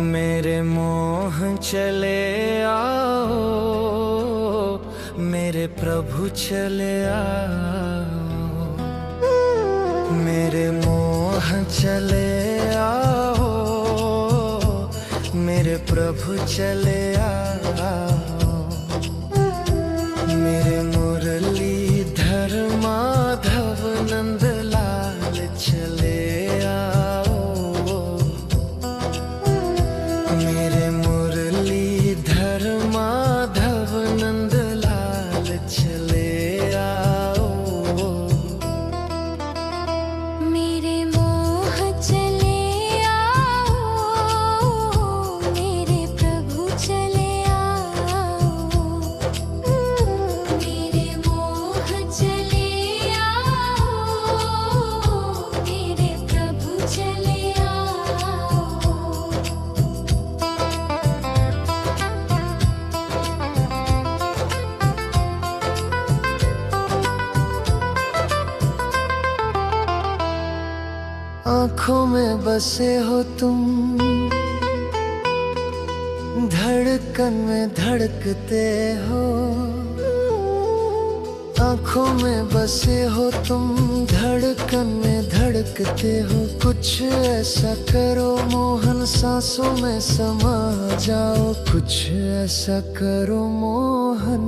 मेरे मोह चले आओ, मेरे प्रभु चले आओ। मेरे मोह चले आओ, मेरे प्रभु चले आओ। मेरे मुरलीधर माधव नंदलाल चले आओ। मेरे मुरलीधर माधव नंदलाल चले आओ। मेरे मोह चले आओ, मेरे प्रभु चले आओ। मेरे मोह चले आओ, मेरे प्रभु चले आओ। आँखों में बसे हो तुम, धड़कन में धड़कते हो। आँखों में बसे हो तुम, धड़कन में धड़कते हो। कुछ ऐसा करो मोहन सांसों में समा जाओ। कुछ ऐसा करो मोहन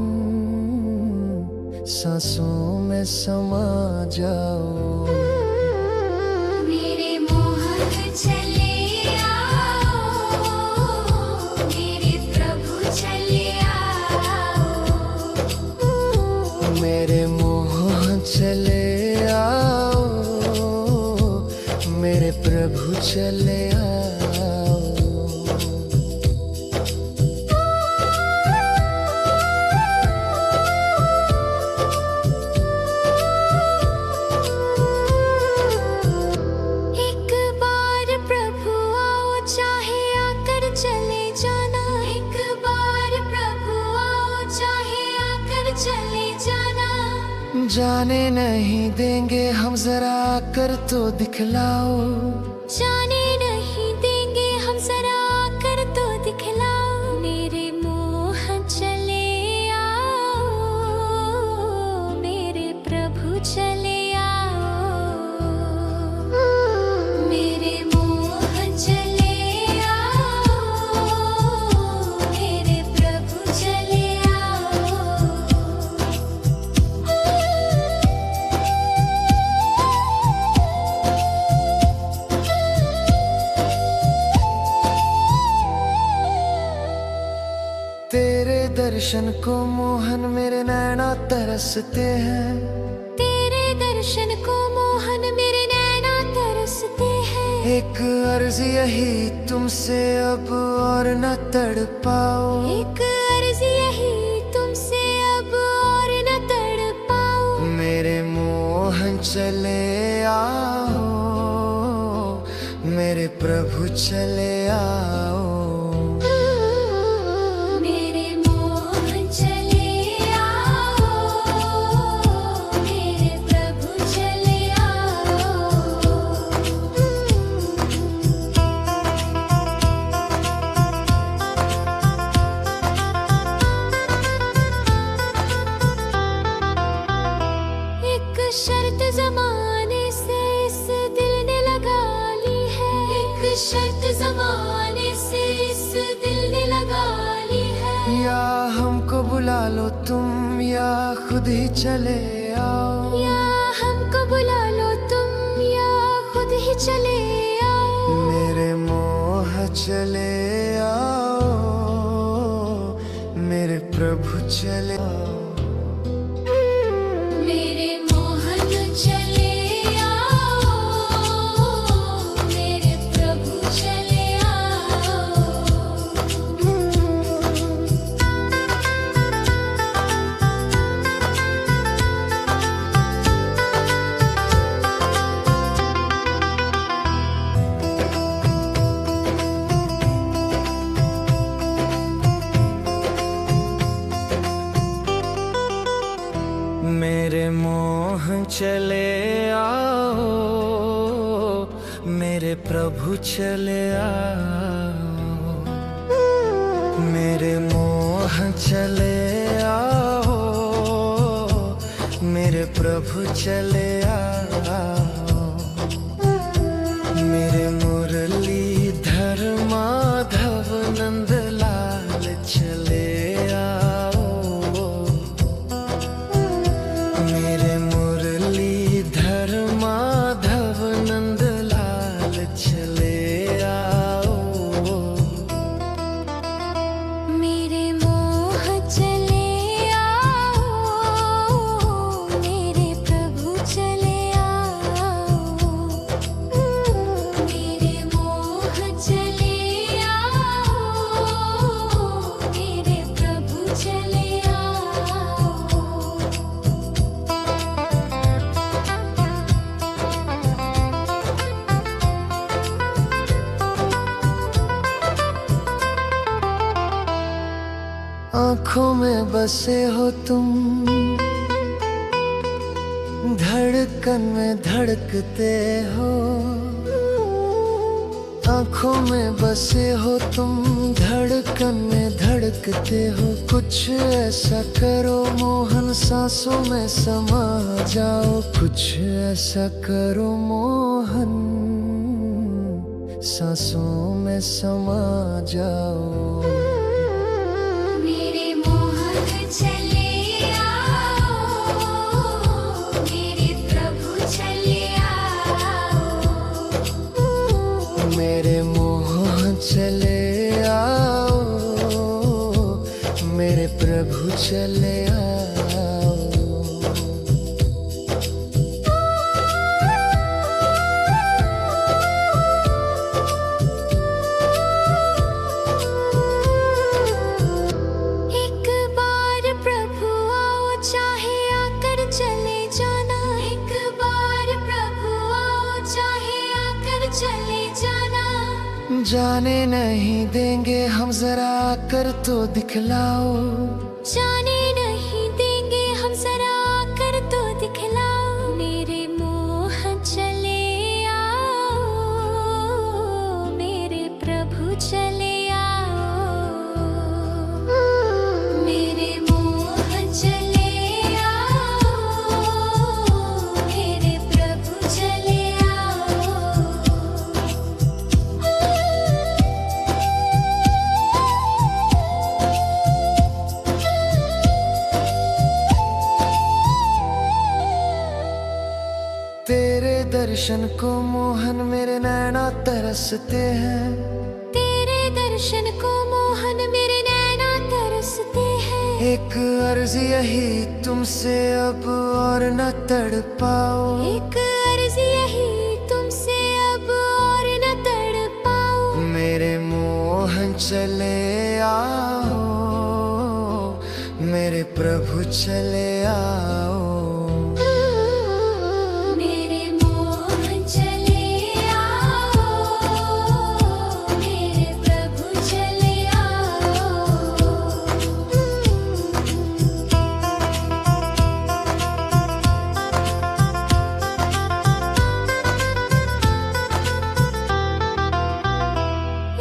सांसों में समा जाओ। मेरे मोहन चले आओ, मेरे प्रभु चले आओ। मेरे मोह चले आओ, मेरे प्रभु चले आओ। एक बार प्रभु आओ, चाहे आकर चले जाना। एक बार प्रभु आओ, चाहे आकर चले जाना। जाने नहीं देंगे हम, जरा आकर तो दिखलाओ। जाने नहीं देंगे हम, जरा आकर तो दिखलाओ। मेरे मोह चले आओ, मेरे प्रभु चले आओ। मेरे मोह चले आओ, मेरे प्रभु चले आओ। तेरे दर्शन को मोहन मेरे नैना तरसते हैं। तेरे दर्शन को मोहन मेरे नैना तरसते हैं। एक अर्ज यही तुमसे अब और न तड़ पाओ। एक अर्ज यही तुमसे अब और न तड़ पाओ। मेरे मोहन चले आओ, मेरे प्रभु चले आओ। मेरे मोहन चले आओ, मेरे प्रभु चले आओ। एक शर्त जमाने से इस दिल ने लगा ली है। एक शर्त जमाने से इस दिल ने लगा ली है। या हमको बुला लो तुम, या खुद ही चले आओ। या हमको बुला लो तुम, या खुद ही चले आओ। मेरे मोह चले आओ, मेरे प्रभु चले आओ। मेरे मोहन चले आओ, मेरे प्रभु चले आओ। मेरे मोह चले आओ, मेरे प्रभु चले आओ। मेरे मोह चले आओ, मेरे प्रभु चले आओ, मेरे मुरलीधर माधव नंदलाल चले आओ, मेरे मुरलीधर माधव नंदलाल चले आओ, मेरे मोह चले आओ, मेरे प्रभु चले आओ, मेरे मोह चले आओ, मेरे प्रभु चले आओ। आँखों में बसे हो तुम, धड़कन में धड़कते हो, आँखों में बसे हो तुम, धड़कन में धड़कते हो। कुछ ऐसा करो मोहन सांसों में समा जाओ, कुछ ऐसा करो मोहन सांसों में समा जाओ। मेरे मोहन चले आओ, मेरे प्रभु चले आओ, मेरे मोह चले आओ, मेरे प्रभु चले आओ। एक बार प्रभु आओ, चाहे आकर चले जाना। एक बार प्रभु आओ, चाहे आकर चले जाना। जाने नहीं देंगे हम, जरा आकर तो दिखलाओ। जाने नहीं देंगे हम, जरा आकर तो दिखलाओ। मेरे मोह चले आओ, मेरे प्रभु चले आओ, मेरे मोह चले आओ, मेरे प्रभु चले आओ। तेरे दर्शन को मोहन मेरे नैना तरसते हैं। तेरे दर्शन को मोहन मेरे नैना तरसते हैं। एक अर्ज यही तुमसे अब और न तड़पाओ। एक अर्ज यही तुमसे अब और न तड़पाओ। मेरे मोहन चले आओ, मेरे प्रभु चले आओ। मेरे मोहन चले आओ, मेरे प्रभु चले आओ।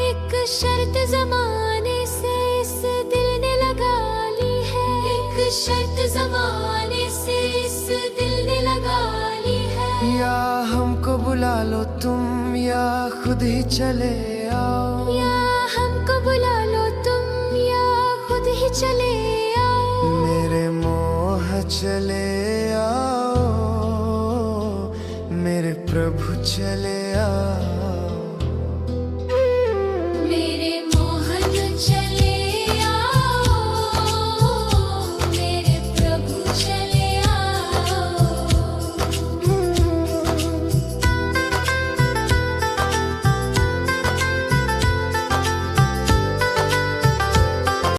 एक शर्त जमाने से इस दिल ने लगा ली है। एक शर्त जमाने से इस दिल ने लगा ली है। या हमको बुला लो तुम, या खुद ही चले आओ। या हमको बुला लो तुम, या खुद ही चले आओ। मेरे मोह चले